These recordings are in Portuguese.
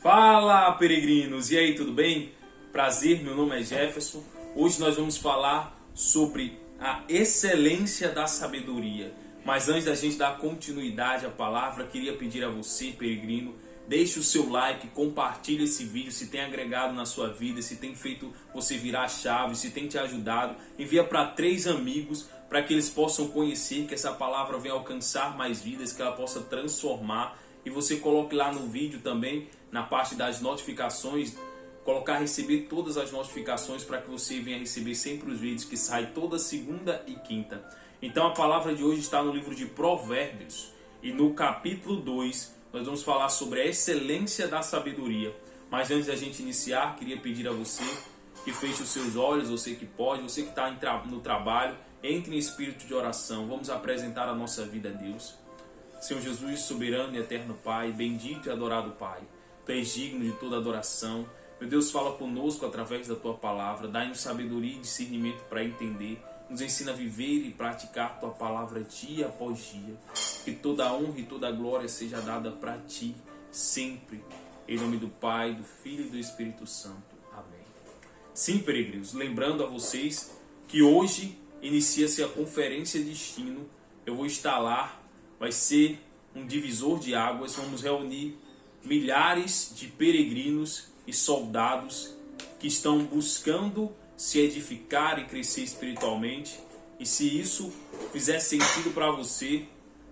Fala, peregrinos! E aí, tudo bem? Prazer, meu nome é Jefferson. Hoje nós vamos falar sobre a excelência da sabedoria. Mas antes da gente dar continuidade à palavra, queria pedir a você, peregrino, deixe o seu like, compartilhe esse vídeo se tem agregado na sua vida, se tem feito você virar a chave, se tem te ajudado. Envia para 3 amigos para que eles possam conhecer, que essa palavra venha alcançar mais vidas, que ela possa transformar. E você coloque lá no vídeo também, na parte das notificações, colocar receber todas as notificações para que você venha receber sempre os vídeos que saem toda segunda e quinta. Então a palavra de hoje está no livro de Provérbios e no capítulo 2 nós vamos falar sobre a excelência da sabedoria. Mas antes da gente iniciar, queria pedir a você que feche os seus olhos, você que pode, você que está no trabalho, entre em espírito de oração. Vamos apresentar a nossa vida a Deus. Senhor Jesus, soberano e eterno Pai, bendito e adorado Pai, Tu és digno de toda adoração. Meu Deus, fala conosco através da Tua palavra, dai-nos sabedoria e discernimento para entender, nos ensina a viver e praticar Tua palavra dia após dia. Que toda a honra e toda a glória seja dada para Ti, sempre, em nome do Pai, do Filho e do Espírito Santo. Amém. Sim, peregrinos, lembrando a vocês que hoje inicia-se a Conferência Destino. Eu vou estar lá. Vai ser um divisor de águas, vamos reunir milhares de peregrinos e soldados que estão buscando se edificar e crescer espiritualmente. E se isso fizer sentido para você,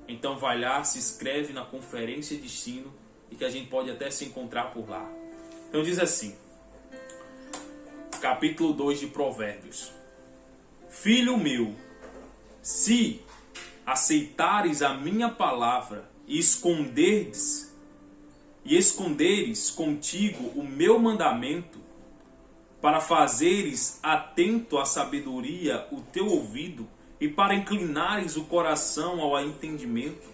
então vai lá, se inscreve na Conferência Destino e que a gente pode até se encontrar por lá. Então diz assim, capítulo 2 de Provérbios: Filho meu, se aceitares a minha palavra e esconderes contigo o meu mandamento, para fazeres atento à sabedoria o teu ouvido e para inclinares o coração ao entendimento,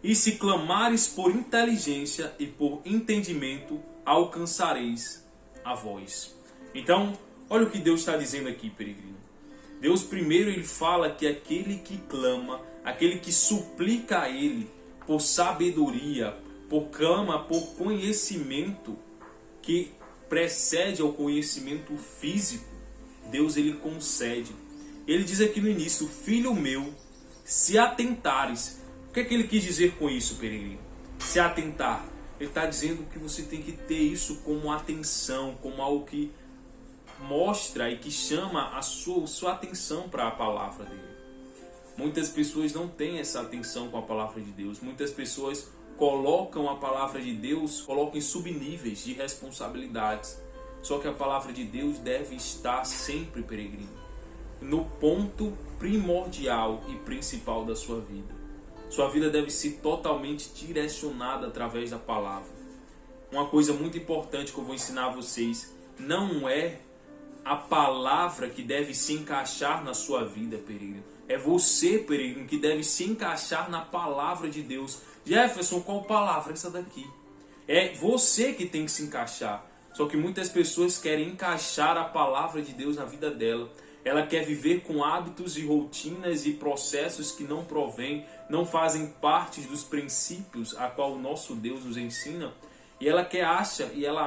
e se clamares por inteligência e por entendimento, alcançareis a voz. Então, olha o que Deus está dizendo aqui, peregrino. Deus primeiro ele fala que aquele que clama, aquele que suplica a Ele por sabedoria, clama por conhecimento que precede ao conhecimento físico, Deus ele concede. Ele diz aqui no início, filho meu, se atentares. O que é que ele quis dizer com isso, peregrino? Se atentar. Ele está dizendo que você tem que ter isso como atenção, como algo que mostra e que chama a sua atenção para a palavra dele. Muitas pessoas não têm essa atenção com a palavra de Deus. Muitas pessoas colocam a palavra de Deus, colocam em subníveis de responsabilidades. Só que a palavra de Deus deve estar sempre, peregrino, no ponto primordial e principal da sua vida. Sua vida deve ser totalmente direcionada através da palavra. Uma coisa muito importante que eu vou ensinar a vocês, não é a palavra que deve se encaixar na sua vida, peregrino. É você, peregrino, que deve se encaixar na palavra de Deus. Jefferson, qual palavra? Essa daqui. É você que tem que se encaixar. Só que muitas pessoas querem encaixar a palavra de Deus na vida dela. Ela quer viver com hábitos e rotinas e processos que não provêm, não fazem parte dos princípios a qual o nosso Deus nos ensina. E ela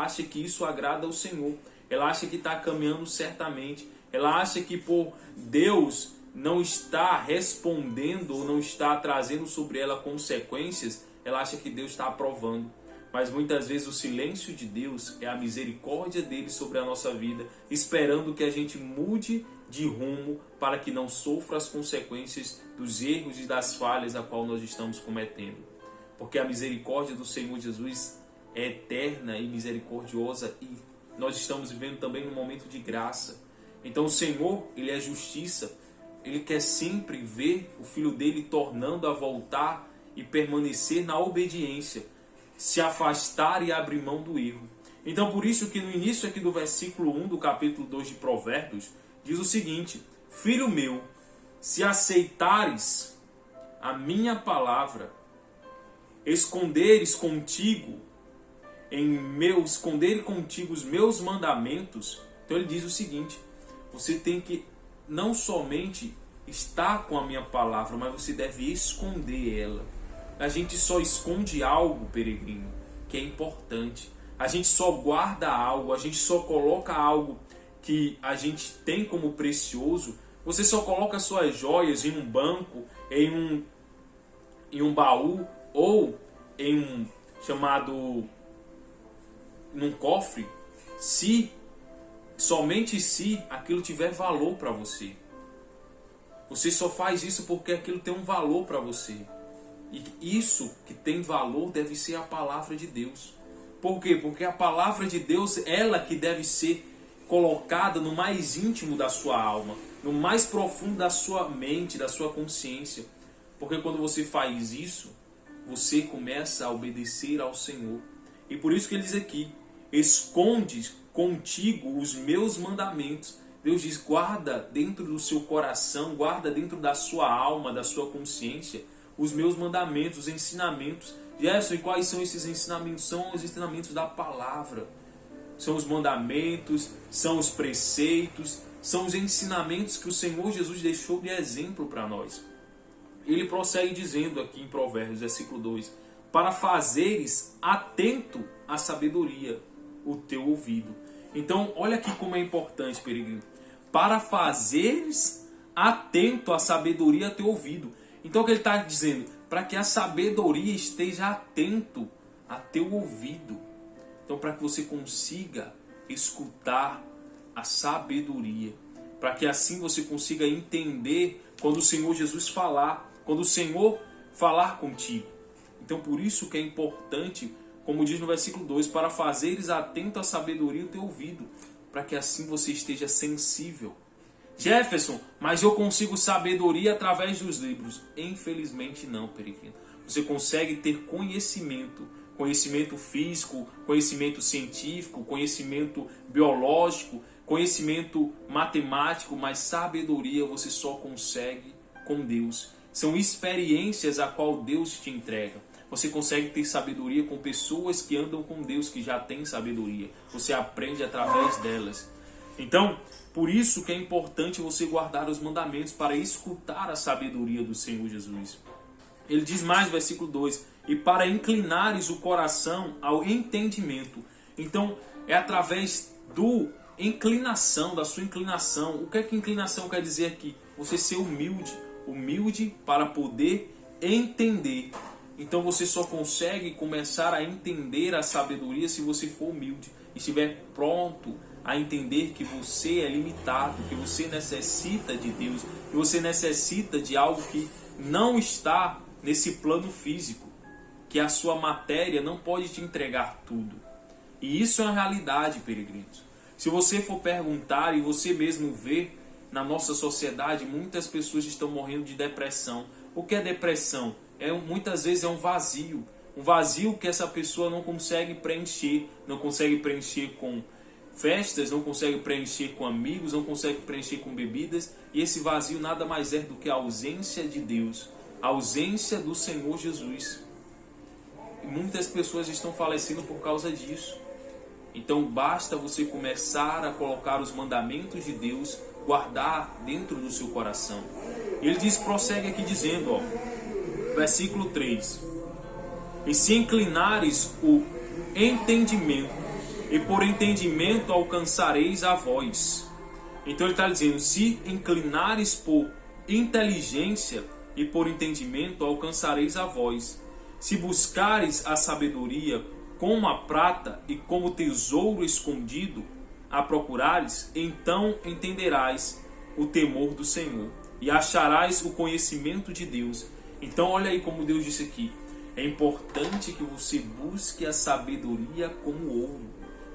acha que isso agrada ao Senhor. Ela acha que está caminhando certamente. Ela acha que por Deus não está respondendo ou não está trazendo sobre ela consequências, ela acha que Deus está aprovando. Mas muitas vezes o silêncio de Deus é a misericórdia dele sobre a nossa vida, esperando que a gente mude de rumo para que não sofra as consequências dos erros e das falhas a qual nós estamos cometendo. Porque a misericórdia do Senhor Jesus é eterna e misericordiosa e nós estamos vivendo também num momento de graça. Então o Senhor, Ele é justiça. Ele quer sempre ver o Filho dele tornando a voltar e permanecer na obediência, se afastar e abrir mão do erro. Então por isso que no início aqui do versículo 1 do capítulo 2 de Provérbios, diz o seguinte: Filho meu, se aceitares a minha palavra, esconderes contigo os meus mandamentos. Então ele diz o seguinte: você tem que não somente estar com a minha palavra, mas você deve esconder ela. A gente só esconde algo, peregrino, que é importante. A gente só guarda algo, a gente só coloca algo que a gente tem como precioso. Você só coloca suas joias em um banco, em um baú ou em num cofre, somente se aquilo tiver valor para você. Você só faz isso porque aquilo tem um valor para você. E isso que tem valor deve ser a palavra de Deus. Por quê? Porque a palavra de Deus, ela que deve ser colocada no mais íntimo da sua alma, no mais profundo da sua mente, da sua consciência. Porque quando você faz isso, você começa a obedecer ao Senhor. E por isso que ele diz aqui, esconde contigo os meus mandamentos. Deus diz, guarda dentro do seu coração, guarda dentro da sua alma, da sua consciência, os meus mandamentos, os ensinamentos. Gerson, e quais são esses ensinamentos? São os ensinamentos da palavra. São os mandamentos, são os preceitos, são os ensinamentos que o Senhor Jesus deixou de exemplo para nós. Ele prossegue dizendo aqui em Provérbios, versículo 2, para fazeres atento à sabedoria o teu ouvido. Então, olha aqui como é importante, peregrino. Para fazeres atento à sabedoria o teu ouvido. Então, o que ele está dizendo? Para que a sabedoria esteja atento a teu ouvido. Então, para que você consiga escutar a sabedoria. Para que assim você consiga entender quando o Senhor Jesus falar. Quando o Senhor falar contigo. Então, por isso que é importante, como diz no versículo 2, para fazeres atento à sabedoria o teu ouvido. Para que assim você esteja sensível. Jefferson, mas eu consigo sabedoria através dos livros. Infelizmente não, peregrino. Você consegue ter conhecimento físico, conhecimento científico, conhecimento biológico, conhecimento matemático, mas sabedoria você só consegue com Deus. São experiências a qual Deus te entrega. Você consegue ter sabedoria com pessoas que andam com Deus, que já têm sabedoria. Você aprende através delas. Então, por isso que é importante você guardar os mandamentos para escutar a sabedoria do Senhor Jesus. Ele diz mais no versículo 2, e para inclinares o coração ao entendimento. Então, é através da sua inclinação. O que é que inclinação quer dizer aqui? Você ser humilde para poder entender. Então você só consegue começar a entender a sabedoria se você for humilde e estiver pronto a entender que você é limitado, que você necessita de Deus, que você necessita de algo que não está nesse plano físico, que a sua matéria não pode te entregar tudo. E isso é uma realidade, peregrinos. Se você for perguntar e você mesmo vê na nossa sociedade, muitas pessoas estão morrendo de depressão. O que é depressão? Muitas vezes é um vazio que essa pessoa não consegue preencher com festas, não consegue preencher com amigos, não consegue preencher com bebidas, e esse vazio nada mais é do que a ausência de Deus, a ausência do Senhor Jesus. E muitas pessoas estão falecendo por causa disso. Então basta você começar a colocar os mandamentos de Deus, guardar dentro do seu coração. Ele prossegue aqui dizendo, versículo 3, e se inclinares o entendimento, e por entendimento alcançareis a voz. Então ele está dizendo, se inclinares por inteligência e por entendimento alcançareis a voz. Se buscares a sabedoria como a prata e como tesouro escondido a procurares, então entenderás o temor do Senhor e acharás o conhecimento de Deus. Então olha aí como Deus disse aqui, é importante que você busque a sabedoria como ouro.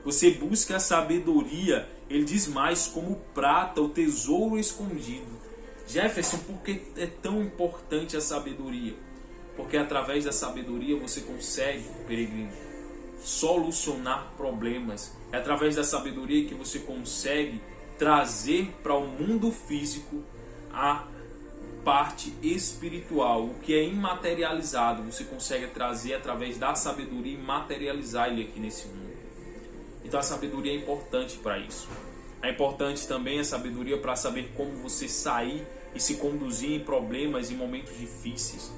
Você busca a sabedoria, ele diz mais, como prata, o tesouro escondido. Jefferson, por que é tão importante a sabedoria? Porque através da sabedoria você consegue, peregrino, solucionar problemas. É através da sabedoria que você consegue trazer para o mundo físico a parte espiritual. O que é imaterializado, você consegue trazer através da sabedoria e materializar ele aqui nesse mundo. Então a sabedoria é importante para isso. É importante também a sabedoria para saber como você sair e se conduzir em problemas e momentos difíceis.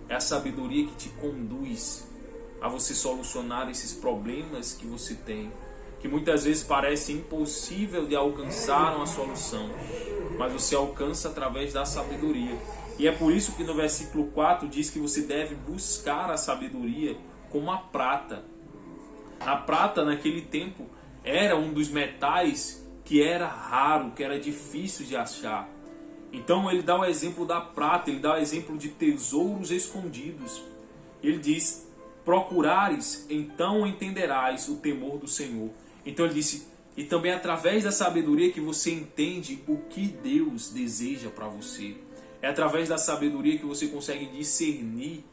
É a sabedoria que te conduz a você solucionar esses problemas que você tem, que muitas vezes parece impossível de alcançar uma solução, mas você alcança através da sabedoria. E é por isso que no versículo 4 diz que você deve buscar a sabedoria como a prata. A prata naquele tempo era um dos metais que era raro, que era difícil de achar. Então ele dá o exemplo da prata, ele dá o exemplo de tesouros escondidos. Ele diz: procurares, então entenderás o temor do Senhor. Então ele disse: e também através da sabedoria que você entende o que Deus deseja para você. É através da sabedoria que você consegue discernir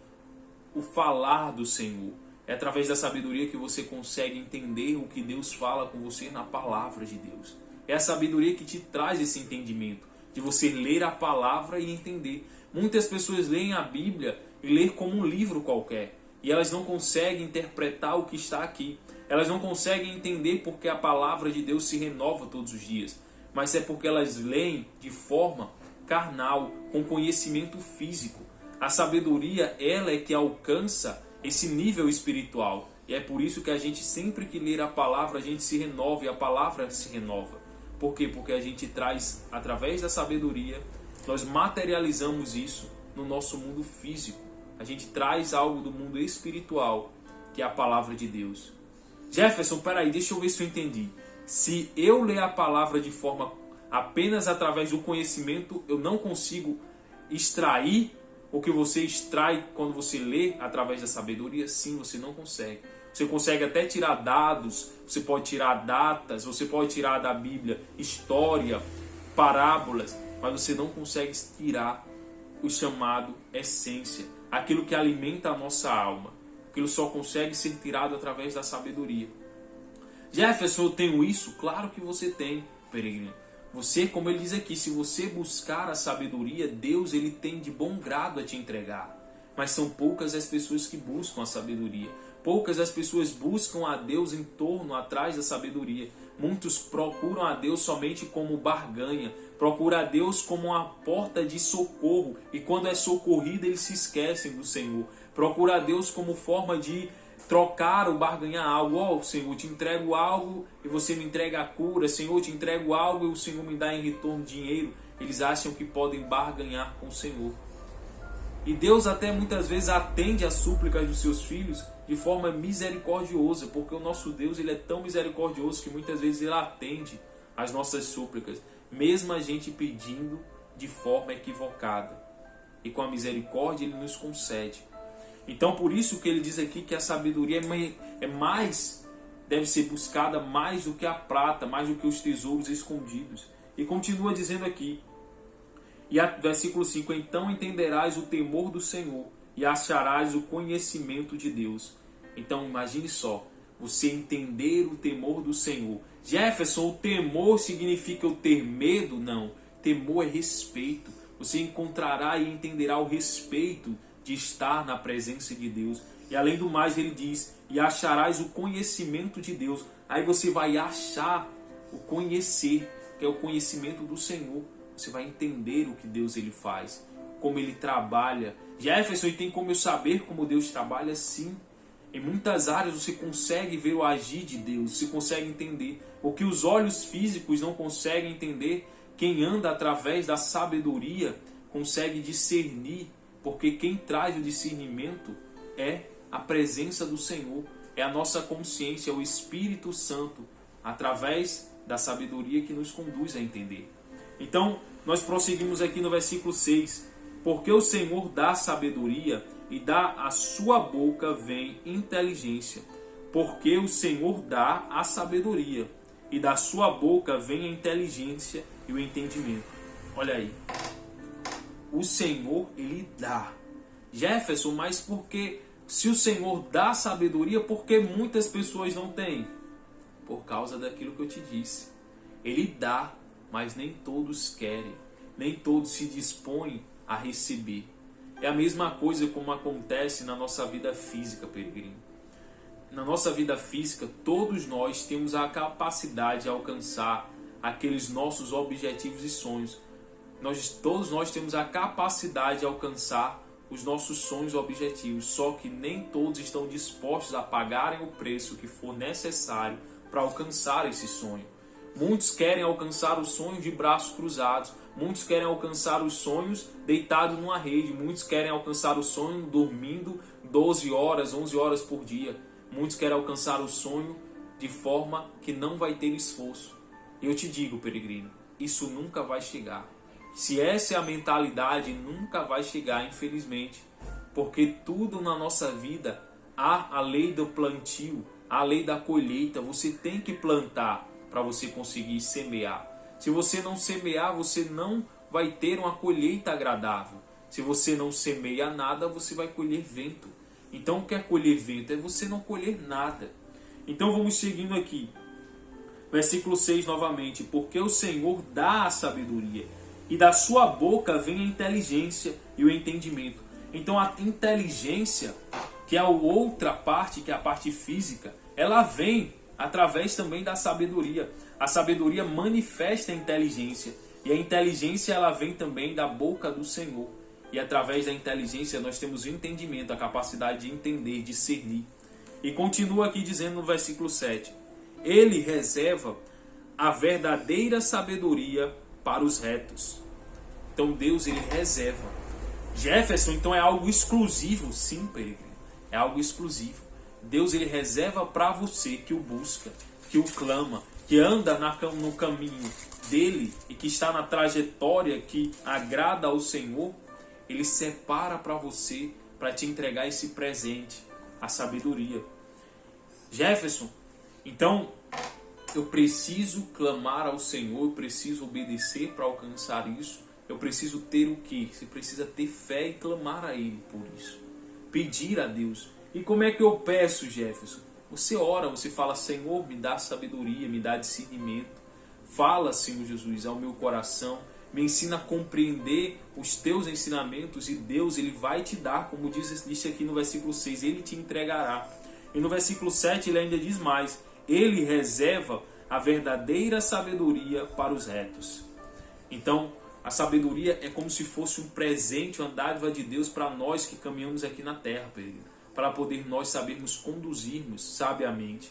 o falar do Senhor. É através da sabedoria que você consegue entender o que Deus fala com você na palavra de Deus. É a sabedoria que te traz esse entendimento, de você ler a palavra e entender. Muitas pessoas leem a Bíblia e leem como um livro qualquer, e elas não conseguem interpretar o que está aqui. Elas não conseguem entender porque a palavra de Deus se renova todos os dias, mas é porque elas leem de forma carnal, com conhecimento físico. A sabedoria, ela é que alcança esse nível espiritual. E é por isso que a gente, sempre que ler a palavra, a gente se renova e a palavra se renova. Por quê? Porque a gente traz, através da sabedoria, nós materializamos isso no nosso mundo físico. A gente traz algo do mundo espiritual, que é a palavra de Deus. Jefferson, peraí, deixa eu ver se eu entendi. Se eu ler a palavra de forma apenas através do conhecimento, eu não consigo extrair o que você extrai quando você lê através da sabedoria? Sim, você não consegue. Você consegue até tirar dados, você pode tirar datas, você pode tirar da Bíblia história, parábolas, mas você não consegue tirar o chamado essência, aquilo que alimenta a nossa alma. Aquilo só consegue ser tirado através da sabedoria. Jefferson, eu tenho isso? Claro que você tem, peregrino. Você, como ele diz aqui, se você buscar a sabedoria, Deus ele tem de bom grado a te entregar. Mas são poucas as pessoas que buscam a sabedoria. Poucas as pessoas buscam a Deus em torno, atrás da sabedoria. Muitos procuram a Deus somente como barganha. Procuram a Deus como uma porta de socorro. E quando é socorrido, eles se esquecem do Senhor. Procuram a Deus como forma de trocar ou barganhar algo. Ó, Senhor, eu te entrego algo e você me entrega a cura. Senhor, eu te entrego algo e o Senhor me dá em retorno dinheiro. Eles acham que podem barganhar com o Senhor. E Deus até muitas vezes atende às súplicas dos seus filhos de forma misericordiosa, porque o nosso Deus ele é tão misericordioso que muitas vezes ele atende às nossas súplicas, mesmo a gente pedindo de forma equivocada. E com a misericórdia ele nos concede. Então por isso que ele diz aqui que a sabedoria deve ser buscada mais do que a prata, mais do que os tesouros escondidos. E continua dizendo aqui, versículo 5, então entenderás o temor do Senhor e acharás o conhecimento de Deus. Então imagine só, você entender o temor do Senhor. Jefferson, o temor significa eu ter medo? Não, temor é respeito. Você encontrará e entenderá o respeito de estar na presença de Deus. E além do mais ele diz, e acharás o conhecimento de Deus. Aí você vai achar o conhecer, que é o conhecimento do Senhor. Você vai entender o que Deus ele faz, como ele trabalha. Jefferson, e tem como eu saber como Deus trabalha? Sim. Em muitas áreas você consegue ver o agir de Deus, você consegue entender. O que os olhos físicos não conseguem entender, quem anda através da sabedoria consegue discernir, porque quem traz o discernimento é a presença do Senhor, é a nossa consciência, é o Espírito Santo, através da sabedoria que nos conduz a entender. Então, nós prosseguimos aqui no versículo 6. Porque o Senhor dá sabedoria e da a sua boca vem inteligência. Porque o Senhor dá a sabedoria e da sua boca vem a inteligência e o entendimento. Olha aí. O Senhor, ele dá. Jefferson, mas porque se o Senhor dá sabedoria, por que muitas pessoas não têm? Por causa daquilo que eu te disse. Ele dá, mas nem todos querem. Nem todos se dispõem a receber. É a mesma coisa como acontece na nossa vida física, peregrino. Na nossa vida física, todos nós temos a capacidade de alcançar aqueles nossos objetivos e sonhos. Todos nós temos a capacidade de alcançar os nossos sonhos e objetivos, só que nem todos estão dispostos a pagarem o preço que for necessário para alcançar esse sonho. Muitos querem alcançar o sonho de braços cruzados, muitos querem alcançar os sonhos deitados numa rede, muitos querem alcançar o sonho dormindo 12 horas, 11 horas por dia, muitos querem alcançar o sonho de forma que não vai ter esforço. Eu te digo, peregrino, isso nunca vai chegar. Se essa é a mentalidade, nunca vai chegar, infelizmente. Porque tudo na nossa vida, há a lei do plantio, a lei da colheita. Você tem que plantar para você conseguir semear. Se você não semear, você não vai ter uma colheita agradável. Se você não semeia nada, você vai colher vento. Então, o que é colher vento? É você não colher nada. Então, vamos seguindo aqui. Versículo 6 novamente. Porque o Senhor dá a sabedoria, e da sua boca vem a inteligência e o entendimento. Então a inteligência, que é a outra parte, que é a parte física, ela vem através também da sabedoria. A sabedoria manifesta a inteligência. E a inteligência ela vem também da boca do Senhor. E através da inteligência nós temos o entendimento, a capacidade de entender, discernir. E continua aqui dizendo no versículo 7. Ele reserva a verdadeira sabedoria para os retos. Então Deus ele reserva. Jefferson, então é algo exclusivo, sim, peregrino. É algo exclusivo. Deus ele reserva para você que o busca, que o clama, que anda no caminho dele e que está na trajetória que agrada ao Senhor. Ele separa para você, para te entregar esse presente, a sabedoria. Jefferson, então eu preciso clamar ao Senhor, eu preciso obedecer para alcançar isso. Eu preciso ter o quê? Você precisa ter fé e clamar a Ele por isso. Pedir a Deus. E como é que eu peço, Jefferson? Você ora, você fala, Senhor, me dá sabedoria, me dá discernimento. Fala, Senhor Jesus, ao meu coração. Me ensina a compreender os teus ensinamentos e Deus ele vai te dar, como diz aqui no versículo 6, Ele te entregará. E no versículo 7 ele ainda diz mais, Ele reserva a verdadeira sabedoria para os retos. Então, a sabedoria é como se fosse um presente, uma dádiva de Deus para nós que caminhamos aqui na terra, para poder nós sabermos conduzirmos sabiamente.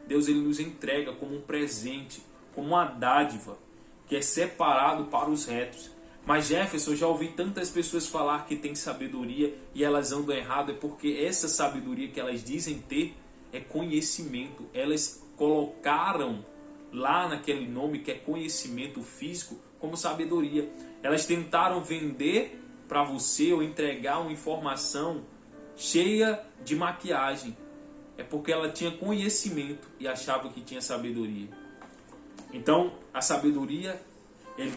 Deus ele nos entrega como um presente, como uma dádiva, que é separado para os retos. Mas Jefferson, eu já ouvi tantas pessoas falar que tem sabedoria e elas andam errado, é porque essa sabedoria que elas dizem ter é conhecimento. Elas colocaram lá naquele nome que é conhecimento físico como sabedoria. Elas tentaram vender para você ou entregar uma informação cheia de maquiagem. É porque ela tinha conhecimento e achava que tinha sabedoria. Então, a sabedoria,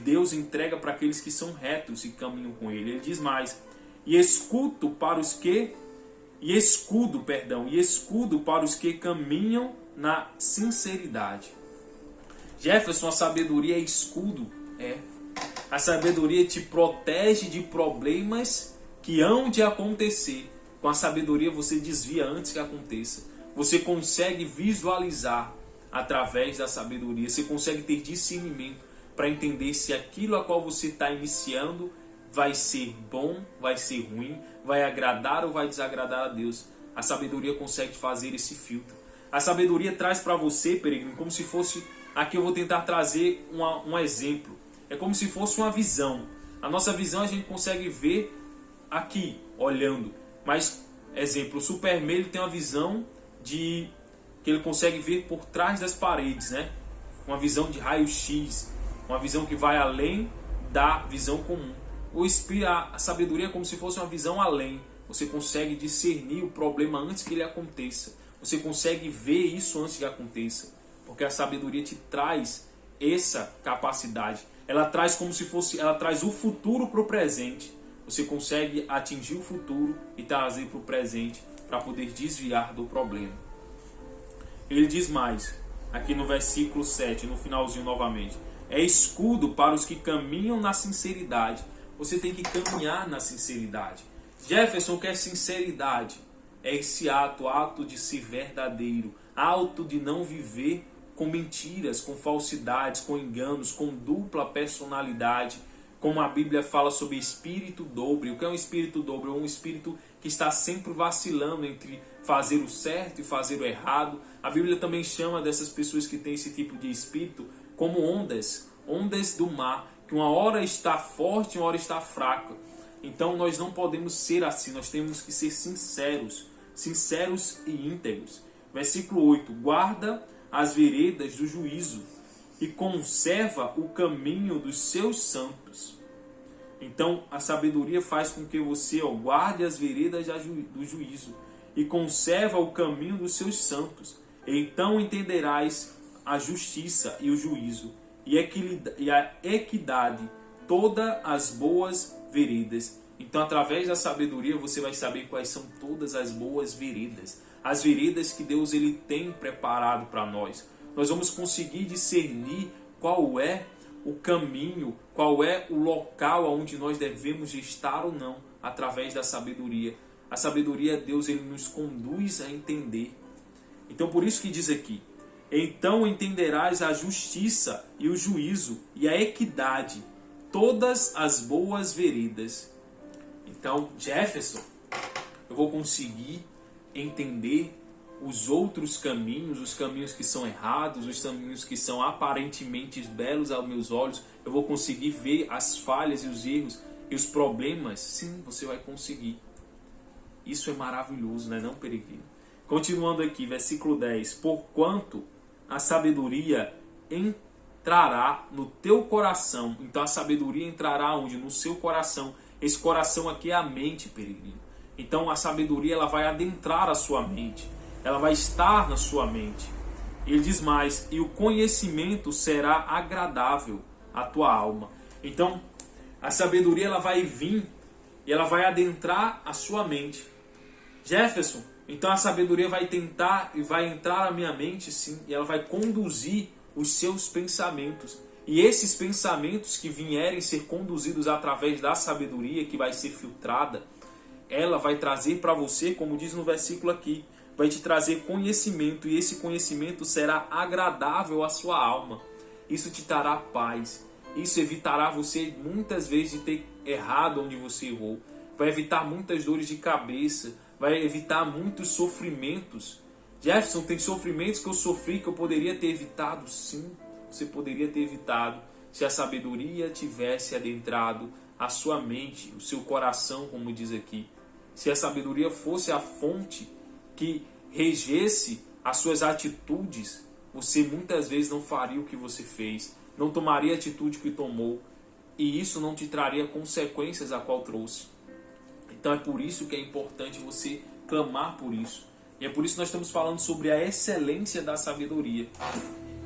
Deus entrega para aqueles que são retos e caminham com Ele. Ele diz mais, e escudo para os que caminham na sinceridade. Jefferson, a sabedoria é escudo. A sabedoria te protege de problemas que hão de acontecer. Com a sabedoria você desvia antes que aconteça. Você consegue visualizar através da sabedoria. Você consegue ter discernimento para entender se aquilo a qual você está iniciando vai ser bom, vai ser ruim, vai agradar ou vai desagradar a Deus. A sabedoria consegue fazer esse filtro. A sabedoria traz para você, peregrino, como se fosse... Aqui eu vou tentar trazer um exemplo. É como se fosse uma visão. A nossa visão a gente consegue ver aqui, olhando. Mas, exemplo, o Superman ele tem uma visão que ele consegue ver por trás das paredes, né? Uma visão de raio-x, uma visão que vai além da visão comum. A sabedoria é como se fosse uma visão além. Você consegue discernir o problema antes que ele aconteça. Você consegue ver isso antes que aconteça. Porque a sabedoria te traz essa capacidade. Ela traz como se fosse, ela traz o futuro para o presente. Você consegue atingir o futuro e trazer para o presente para poder desviar do problema. Ele diz mais, aqui no versículo 7, no finalzinho novamente. É escudo para os que caminham na sinceridade. Você tem que caminhar na sinceridade. Jefferson, o que é sinceridade? É esse ato de ser verdadeiro. Ato de não viver com mentiras, com falsidades, com enganos, com dupla personalidade, como a Bíblia fala sobre espírito dobre. O que é um espírito dobre? É um espírito que está sempre vacilando entre fazer o certo e fazer o errado. A Bíblia também chama dessas pessoas que têm esse tipo de espírito como ondas do mar, que uma hora está forte, uma hora está fraca. Então nós não podemos ser assim, nós temos que ser sinceros e íntegros. Versículo 8: guarda as veredas do juízo e conserva o caminho dos seus santos. Então a sabedoria faz com que você guarde as veredas do juízo e conserva o caminho dos seus santos. Então entenderás a justiça e o juízo e a equidade, todas as boas veredas. Então, através da sabedoria, você vai saber quais são todas as boas veredas. As veredas que Deus ele tem preparado para nós. Nós vamos conseguir discernir qual é o caminho, qual é o local onde nós devemos estar ou não, através da sabedoria. A sabedoria, Deus, ele nos conduz a entender. Então, por isso que diz aqui: então entenderás a justiça e o juízo e a equidade, todas as boas veredas. Então, Jefferson, eu vou conseguir entender os outros caminhos, os caminhos que são errados, os caminhos que são aparentemente belos aos meus olhos. Eu vou conseguir ver as falhas e os erros e os problemas. Sim, você vai conseguir. Isso é maravilhoso, não é não, peregrino? Continuando aqui, versículo 10. Porquanto a sabedoria entrará no teu coração. Então a sabedoria entrará onde? No seu coração. Esse coração aqui é a mente, peregrino. Então a sabedoria ela vai adentrar a sua mente. Ela vai estar na sua mente. Ele diz mais: e o conhecimento será agradável à tua alma. Então a sabedoria ela vai vir e ela vai adentrar a sua mente. Jefferson, então a sabedoria vai tentar e vai entrar na minha mente, sim, e ela vai conduzir os seus pensamentos. E esses pensamentos que vierem ser conduzidos através da sabedoria, que vai ser filtrada, ela vai trazer para você, como diz no versículo aqui, vai te trazer conhecimento, e esse conhecimento será agradável à sua alma. Isso te dará paz. Isso evitará você muitas vezes de ter errado onde você errou. Vai evitar muitas dores de cabeça. Vai evitar muitos sofrimentos. Jefferson, tem sofrimentos que eu sofri que eu poderia ter evitado? Sim, você poderia ter evitado se a sabedoria tivesse adentrado a sua mente, o seu coração, como diz aqui. Se a sabedoria fosse a fonte que regesse as suas atitudes, você muitas vezes não faria o que você fez, não tomaria a atitude que tomou, e isso não te traria consequências a qual trouxe. Então é por isso que é importante você clamar por isso. E é por isso que nós estamos falando sobre a excelência da sabedoria.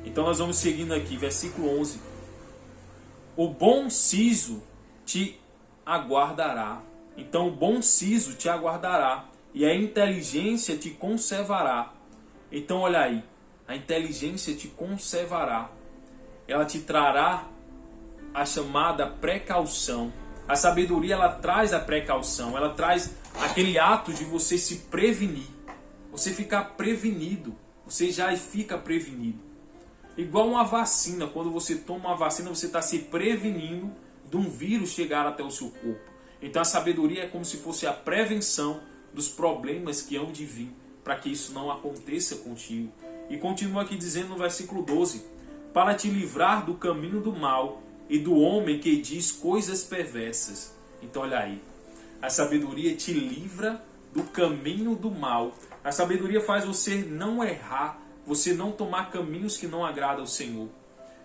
Então nós vamos seguindo aqui, versículo 11. O bom siso te aguardará. Então o bom siso te aguardará, e a inteligência te conservará. Então olha aí, a inteligência te conservará. Ela te trará a chamada precaução. A sabedoria ela traz a precaução, ela traz aquele ato de você se prevenir. Você ficar prevenido, você já fica prevenido. Igual uma vacina, quando você toma uma vacina, você está se prevenindo de um vírus chegar até o seu corpo. Então a sabedoria é como se fosse a prevenção dos problemas que hão de vir, para que isso não aconteça contigo. E continua aqui dizendo no versículo 12: para te livrar do caminho do mal e do homem que diz coisas perversas. Então olha aí, a sabedoria te livra do caminho do mal. A sabedoria faz você não errar, você não tomar caminhos que não agradam ao Senhor.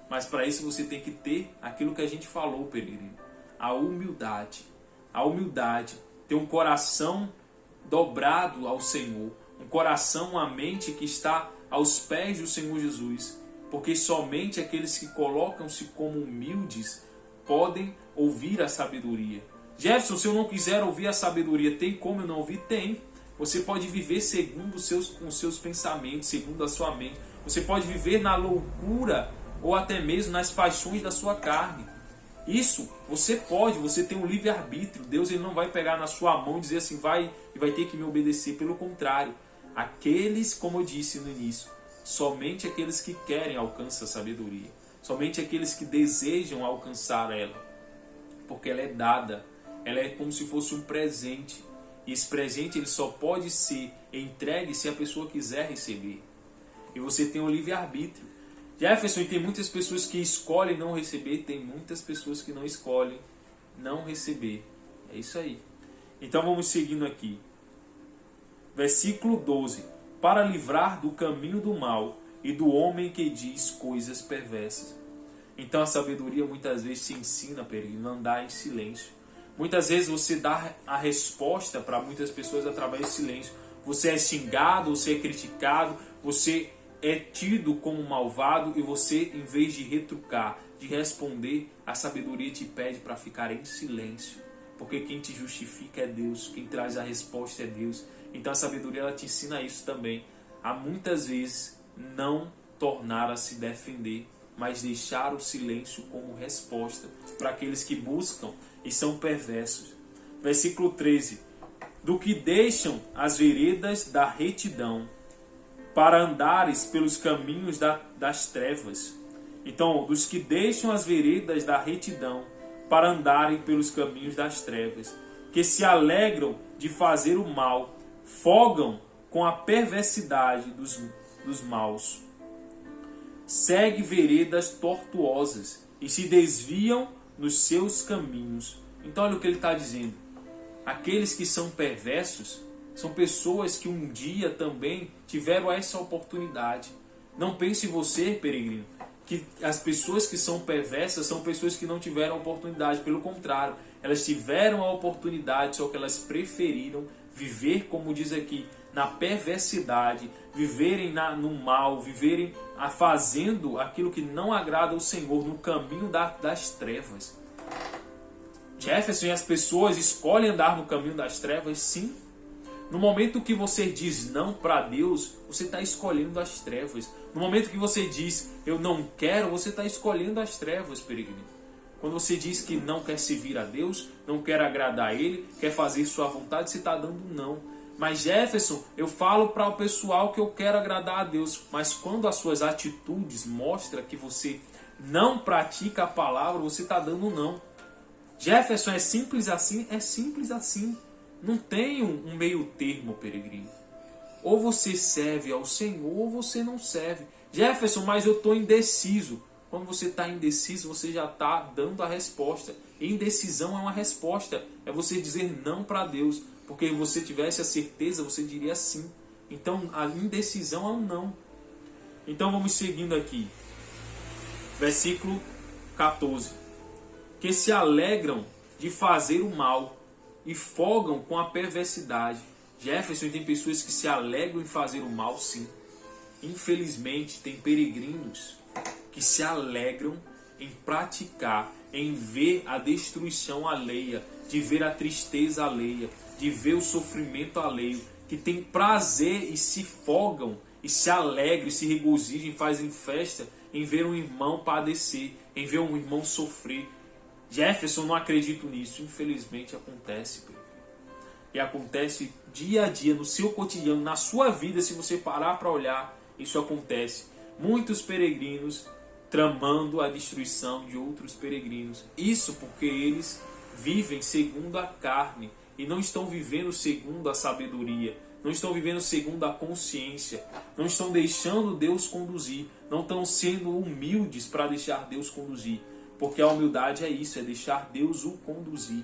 Mas para isso você tem que ter aquilo que a gente falou, peregrino: a humildade. A humildade, ter um coração dobrado ao Senhor, um coração, uma mente que está aos pés do Senhor Jesus. Porque somente aqueles que colocam-se como humildes podem ouvir a sabedoria. Jefferson, se eu não quiser ouvir a sabedoria, tem como eu não ouvir? Tem. Você pode viver segundo com os seus pensamentos, segundo a sua mente. Você pode viver na loucura ou até mesmo nas paixões da sua carne. Isso você pode, você tem um livre-arbítrio. Deus ele não vai pegar na sua mão e dizer assim, vai ter que me obedecer. Pelo contrário, aqueles, como eu disse no início, somente aqueles que querem alcançam a sabedoria. Somente aqueles que desejam alcançar ela. porque ela é dada, ela é como se fosse um presente. E esse presente ele só pode ser entregue se a pessoa quiser receber. E você tem o livre-arbítrio. Jefferson, e tem muitas pessoas que escolhem não receber, tem muitas pessoas que não escolhem não receber. É isso aí. Então vamos seguindo aqui. Versículo 12. Para livrar do caminho do mal e do homem que diz coisas perversas. Então a sabedoria muitas vezes se ensina, peregrino, a andar em silêncio. Muitas vezes você dá a resposta para muitas pessoas através do silêncio. Você é xingado, você é criticado, você é tido como malvado e você, em vez de retrucar, de responder, a sabedoria te pede para ficar em silêncio. Porque quem te justifica é Deus, quem traz a resposta é Deus. Então a sabedoria ela te ensina isso também. A muitas vezes não tornar a se defender, mas deixar o silêncio como resposta para aqueles que buscam e são perversos. Versículo 13. Do que deixam as veredas da retidão, para andares pelos caminhos das trevas. Então, dos que deixam as veredas da retidão, para andarem pelos caminhos das trevas, que se alegram de fazer o mal, folgam com a perversidade dos maus. Segue veredas tortuosas e se desviam nos seus caminhos. Então olha o que ele está dizendo. Aqueles que são perversos são pessoas que um dia também tiveram essa oportunidade. Não pense você, peregrino, que as pessoas que são perversas são pessoas que não tiveram oportunidade. Pelo contrário, elas tiveram a oportunidade, só que elas preferiram viver, como diz aqui, na perversidade, viverem no mal, viverem fazendo aquilo que não agrada ao Senhor, no caminho das trevas. Jefferson, e as pessoas escolhem andar no caminho das trevas? Sim. No momento que você diz não para Deus, você está escolhendo as trevas. No momento que você diz eu não quero, você está escolhendo as trevas, peregrino. Quando você diz que não quer servir a Deus, não quer agradar a Ele, quer fazer sua vontade, você está dando não. Mas Jefferson, eu falo para o pessoal que eu quero agradar a Deus. Mas quando as suas atitudes mostram que você não pratica a palavra, você está dando não. Jefferson, é simples assim? É simples assim. Não tem um meio termo, peregrino. Ou você serve ao Senhor ou você não serve. Jefferson, mas eu estou indeciso. Quando você está indeciso, você já está dando a resposta. Indecisão é uma resposta. É você dizer não para Deus. Porque se você tivesse a certeza, você diria sim. Então, a indecisão é um não. Então, vamos seguindo aqui. Versículo 14. Que se alegram de fazer o mal e folgam com a perversidade. Jefferson, tem pessoas que se alegram em fazer o mal, sim. Infelizmente, tem peregrinos que se alegram em praticar, em ver a destruição alheia, de ver a tristeza alheia, de ver o sofrimento alheio, que tem prazer e se folgam, e se alegram, e se regozijam, e fazem festa em ver um irmão padecer, em ver um irmão sofrer. Jefferson, não acredito nisso. Infelizmente acontece. E acontece dia a dia, no seu cotidiano, na sua vida, se você parar para olhar, isso acontece. Muitos peregrinos tramando a destruição de outros peregrinos. Isso porque eles vivem segundo a carne e não estão vivendo segundo a sabedoria, não estão vivendo segundo a consciência, não estão deixando Deus conduzir, não estão sendo humildes para deixar Deus conduzir. Porque a humildade é isso, é deixar Deus o conduzir.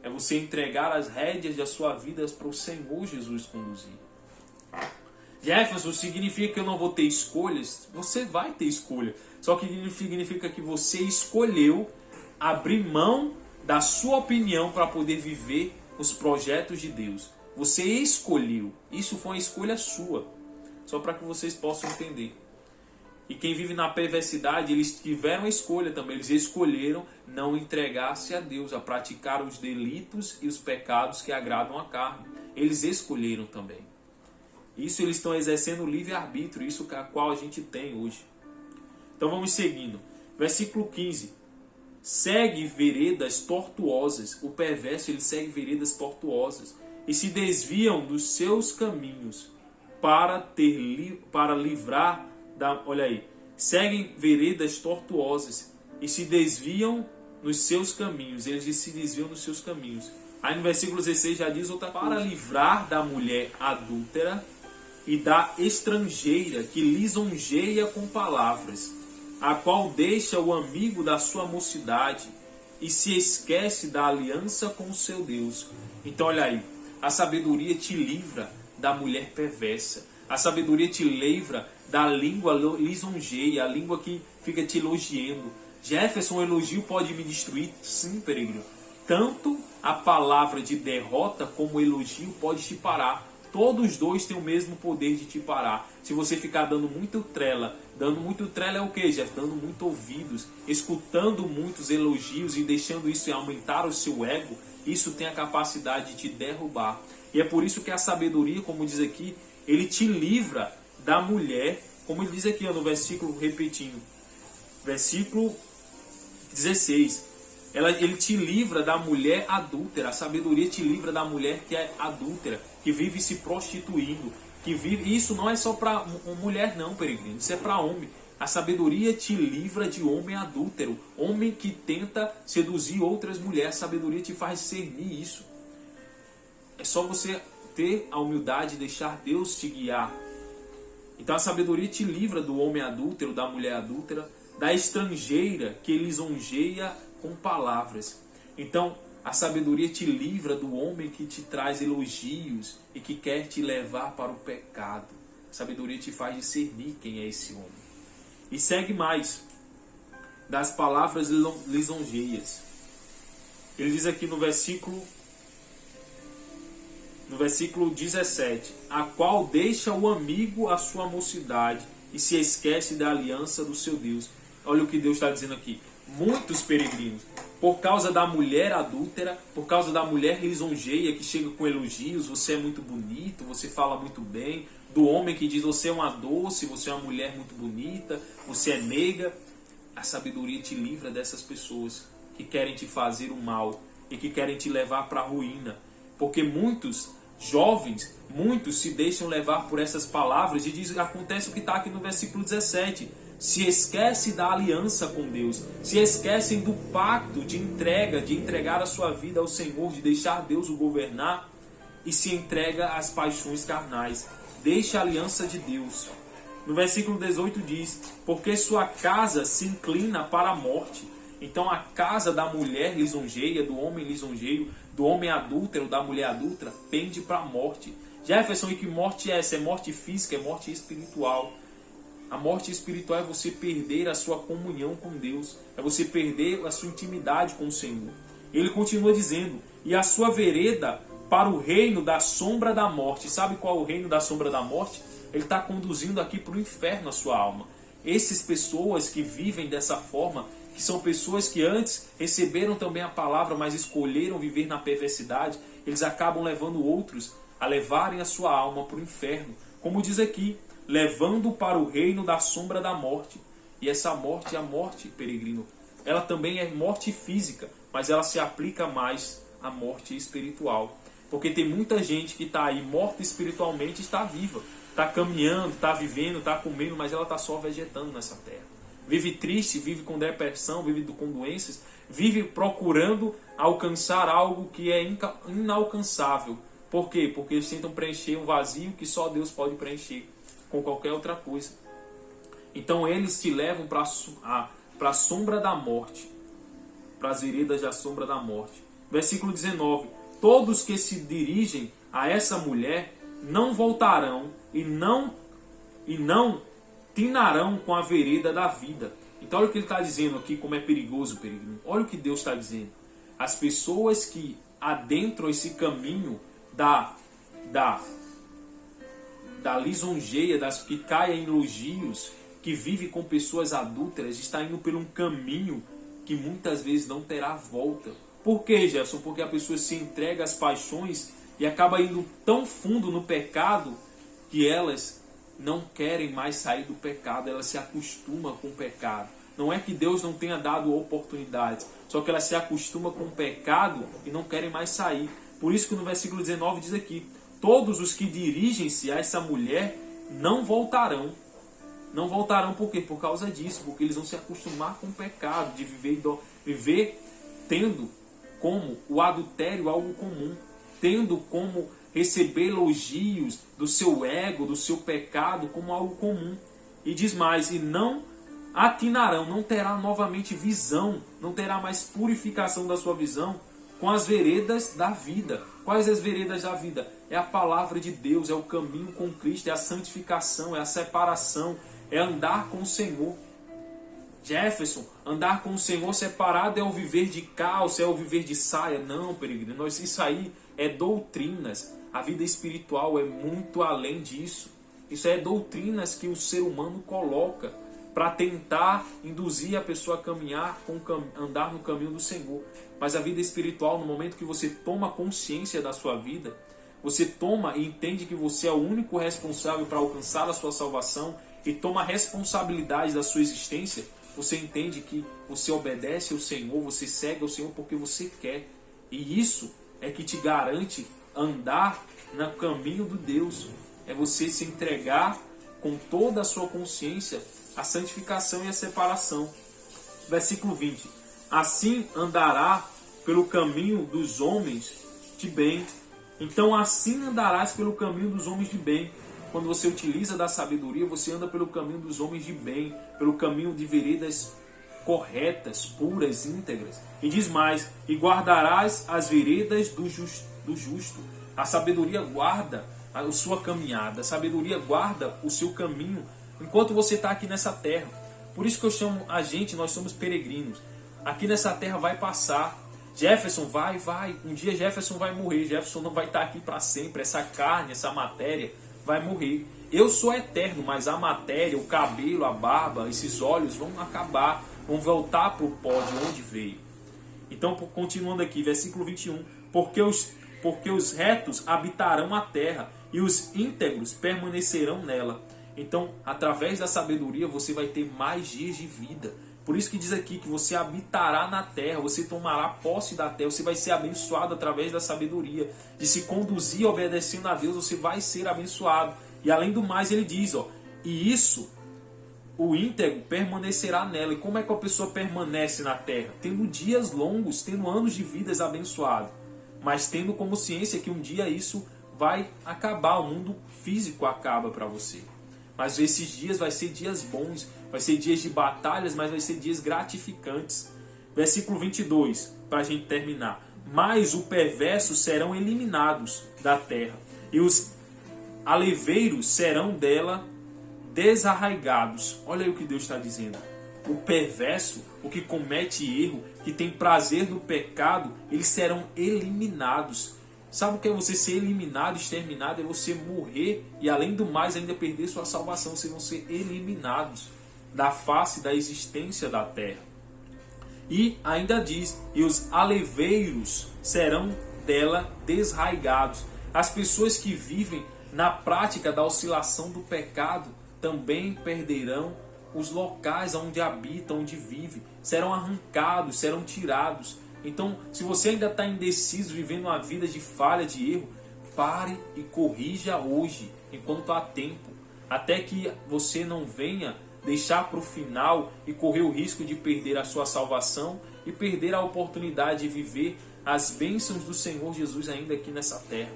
É você entregar as rédeas da sua vida para o Senhor Jesus conduzir. Jefferson, significa que eu não vou ter escolhas? Você vai ter escolha. Só que significa que você escolheu abrir mão da sua opinião para poder viver os projetos de Deus. Você escolheu. Isso foi uma escolha sua. Só para que vocês possam entender. E quem vive na perversidade, eles tiveram a escolha também. Eles escolheram não entregar-se a Deus, a praticar os delitos e os pecados que agradam a carne. Eles escolheram também. Isso eles estão exercendo o livre-arbítrio, isso a qual a gente tem hoje. Então vamos seguindo. Versículo 15. Segue veredas tortuosas. O perverso, ele segue veredas tortuosas. E se desviam dos seus caminhos para livrar da... Olha aí. Seguem veredas tortuosas e se desviam nos seus caminhos, eles se desviam nos seus caminhos. Aí no versículo 16 já diz outra coisa: para livrar da mulher adúltera e da estrangeira que lisonjeia com palavras, a qual deixa o amigo da sua mocidade e se esquece da aliança com o seu Deus. Então olha aí, a sabedoria te livra da mulher perversa. A sabedoria te livra da língua lisonjeia, a língua que fica te elogiando. Jefferson, o elogio pode me destruir? Sim, peregrino. Tanto a palavra de derrota como o elogio pode te parar. Todos os dois têm o mesmo poder de te parar. Se você ficar dando muito trela é o que, Jeff? Dando muito ouvidos, escutando muitos elogios e deixando isso aumentar o seu ego, isso tem a capacidade de te derrubar. E é por isso que a sabedoria, como diz aqui, ele te livra da mulher, como ele diz aqui no versículo, repetindo, versículo 16. Ele te livra da mulher adúltera. A sabedoria te livra da mulher que é adúltera, que vive se prostituindo, que vive. Isso não é só para mulher não, peregrino, isso é para homem. A sabedoria te livra de homem adúltero, homem que tenta seduzir outras mulheres. A sabedoria te faz discernir isso. É só você ter a humildade de deixar Deus te guiar. Então a sabedoria te livra do homem adúltero, da mulher adúltera, da estrangeira que lisonjeia com palavras. Então a sabedoria te livra do homem que te traz elogios e que quer te levar para o pecado. A sabedoria te faz discernir quem é esse homem. E segue mais, das palavras lisonjeias. Ele diz aqui no versículo 17, a qual deixa o amigo a sua mocidade e se esquece da aliança do seu Deus. Olha o que Deus está dizendo aqui. Muitos peregrinos, por causa da mulher adúltera, por causa da mulher lisonjeia que chega com elogios, você é muito bonito, você fala muito bem, do homem que diz você é uma doce, você é uma mulher muito bonita, você é meiga. A sabedoria te livra dessas pessoas que querem te fazer o mal e que querem te levar para a ruína. Porque muitos jovens, muitos se deixam levar por essas palavras e diz, acontece o que está aqui no versículo 17. Se esquece da aliança com Deus, se esquecem do pacto de entregar a sua vida ao Senhor, de deixar Deus o governar e se entrega às paixões carnais. Deixa a aliança de Deus. No versículo 18 diz, porque sua casa se inclina para a morte. Então a casa da mulher lisonjeia, do homem lisonjeio, do homem adúltero, da mulher adúltera, pende para a morte. Jefferson, e que morte é essa? É morte física, é morte espiritual. A morte espiritual é você perder a sua comunhão com Deus, é você perder a sua intimidade com o Senhor. Ele continua dizendo, e a sua vereda para o reino da sombra da morte. Sabe qual é o reino da sombra da morte? Ele está conduzindo aqui para o inferno a sua alma. Essas pessoas que vivem dessa forma, que são pessoas que antes receberam também a palavra, mas escolheram viver na perversidade, eles acabam levando outros a levarem a sua alma para o inferno. Como diz aqui, levando para o reino da sombra da morte. E essa morte é a morte, peregrino. Ela também é morte física, mas ela se aplica mais à morte espiritual. Porque tem muita gente que está aí morta espiritualmente e está viva. Está caminhando, está vivendo, está comendo, mas ela está só vegetando nessa terra. Vive triste, vive com depressão, vive com doenças, vive procurando alcançar algo que é inalcançável. Por quê? Porque eles tentam preencher um vazio que só Deus pode preencher com qualquer outra coisa. Então eles te levam para a sombra da morte, para as veredas da sombra da morte. Versículo 19. Todos que se dirigem a essa mulher não voltarão e não tinarão com a vereda da vida. Então olha o que ele está dizendo aqui, como é perigoso, peregrino. Olha o que Deus está dizendo. As pessoas que adentram esse caminho da lisonjeia, que caem em elogios, que vive com pessoas adúlteras, está indo por um caminho que muitas vezes não terá volta. Por quê, Gerson? Porque a pessoa se entrega às paixões e acaba indo tão fundo no pecado que elas não querem mais sair do pecado, elas se acostumam com o pecado. Não é que Deus não tenha dado oportunidades, só que elas se acostumam com o pecado e não querem mais sair. Por isso que no versículo 19 diz aqui, todos os que dirigem-se a essa mulher não voltarão. Não voltarão por quê? Por causa disso, porque eles vão se acostumar com o pecado, de viver tendo como o adultério algo comum, tendo como receber elogios do seu ego, do seu pecado como algo comum. E diz mais, e não atinarão, não terá novamente visão, não terá mais purificação da sua visão com as veredas da vida. Quais as veredas da vida? É a palavra de Deus, é o caminho com Cristo, é a santificação, é a separação, é andar com o Senhor. Jefferson, andar com o Senhor separado é o viver de calça, é o viver de saia. Não, peregrino, isso aí é doutrinas. A vida espiritual é muito além disso. Isso é doutrinas que o ser humano coloca para tentar induzir a pessoa a caminhar, andar no caminho do Senhor. Mas a vida espiritual, no momento que você toma consciência da sua vida, você toma e entende que você é o único responsável para alcançar a sua salvação e toma a responsabilidade da sua existência, você entende que você obedece ao Senhor, você segue ao Senhor porque você quer. E isso é que te garante andar no caminho do Deus. É você se entregar com toda a sua consciência à santificação e à separação. Versículo 20. Assim andará pelo caminho dos homens de bem. Então assim andarás pelo caminho dos homens de bem. Quando você utiliza da sabedoria, você anda pelo caminho dos homens de bem, pelo caminho de veredas corretas, puras, íntegras. E diz mais, e guardarás as veredas do justo. A sabedoria guarda a sua caminhada, a sabedoria guarda o seu caminho enquanto você está aqui nessa terra. Por isso que eu chamo a gente, nós somos peregrinos. Aqui nessa terra vai passar. Jefferson vai. Um dia Jefferson vai morrer. Jefferson não vai estar aqui para sempre. Essa carne, essa matéria vai morrer. Eu sou eterno, mas a matéria, o cabelo, a barba, esses olhos vão acabar, vão voltar para o pó de onde veio. Então, continuando aqui, versículo 21. Porque os retos habitarão a terra e os íntegros permanecerão nela. Então, através da sabedoria, você vai ter mais dias de vida. Por isso que diz aqui que você habitará na terra, você tomará posse da terra, você vai ser abençoado através da sabedoria. De se conduzir obedecendo a Deus, você vai ser abençoado. E além do mais, ele diz, e isso, o íntegro permanecerá nela. E como é que a pessoa permanece na terra? Tendo dias longos, tendo anos de vidas abençoados. Mas tendo como ciência que um dia isso vai acabar, o mundo físico acaba para você. Mas esses dias vai ser dias bons, vai ser dias de batalhas, mas vai ser dias gratificantes. Versículo 22, para a gente terminar. Mas os perversos serão eliminados da terra, e os aleveiros serão dela desarraigados. Olha aí o que Deus está dizendo. O perverso, o que comete erro, que tem prazer no pecado, eles serão eliminados. Sabe o que é você ser eliminado, exterminado? É você morrer e, além do mais, ainda perder sua salvação. Vocês vão ser eliminados da face da existência da terra. E ainda diz, e os aleveiros serão dela desraigados. As pessoas que vivem na prática da oscilação do pecado também perderão os locais onde habitam, onde vivem. Serão arrancados, serão tirados. Então, se você ainda está indeciso, vivendo uma vida de falha, de erro, pare e corrija hoje, enquanto há tempo. Até que você não venha deixar para o final e correr o risco de perder a sua salvação e perder a oportunidade de viver as bênçãos do Senhor Jesus ainda aqui nessa terra.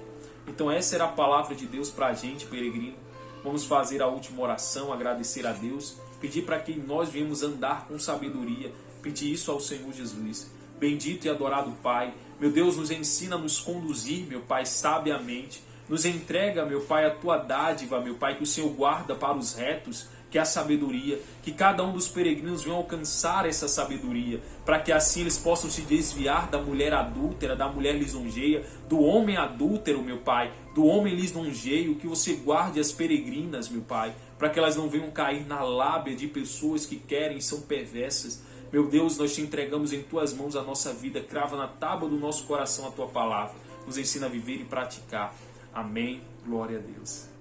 Então essa era a palavra de Deus para a gente, peregrino. Vamos fazer a última oração, agradecer a Deus, pedir para que nós venhamos andar com sabedoria, pedir isso ao Senhor Jesus. Bendito e adorado Pai, meu Deus, nos ensina a nos conduzir, meu Pai, sabiamente. Nos entrega, meu Pai, a tua dádiva, meu Pai, que o Senhor guarda para os retos, que é a sabedoria. Que cada um dos peregrinos venha alcançar essa sabedoria, para que assim eles possam se desviar da mulher adúltera, da mulher lisonjeia, do homem adúltero, meu Pai, do homem lisonjeio. Que você guarde as peregrinas, meu Pai, para que elas não venham cair na lábia de pessoas que querem e são perversas. Meu Deus, nós te entregamos em tuas mãos a nossa vida, crava na tábua do nosso coração a tua palavra. Nos ensina a viver e praticar. Amém. Glória a Deus.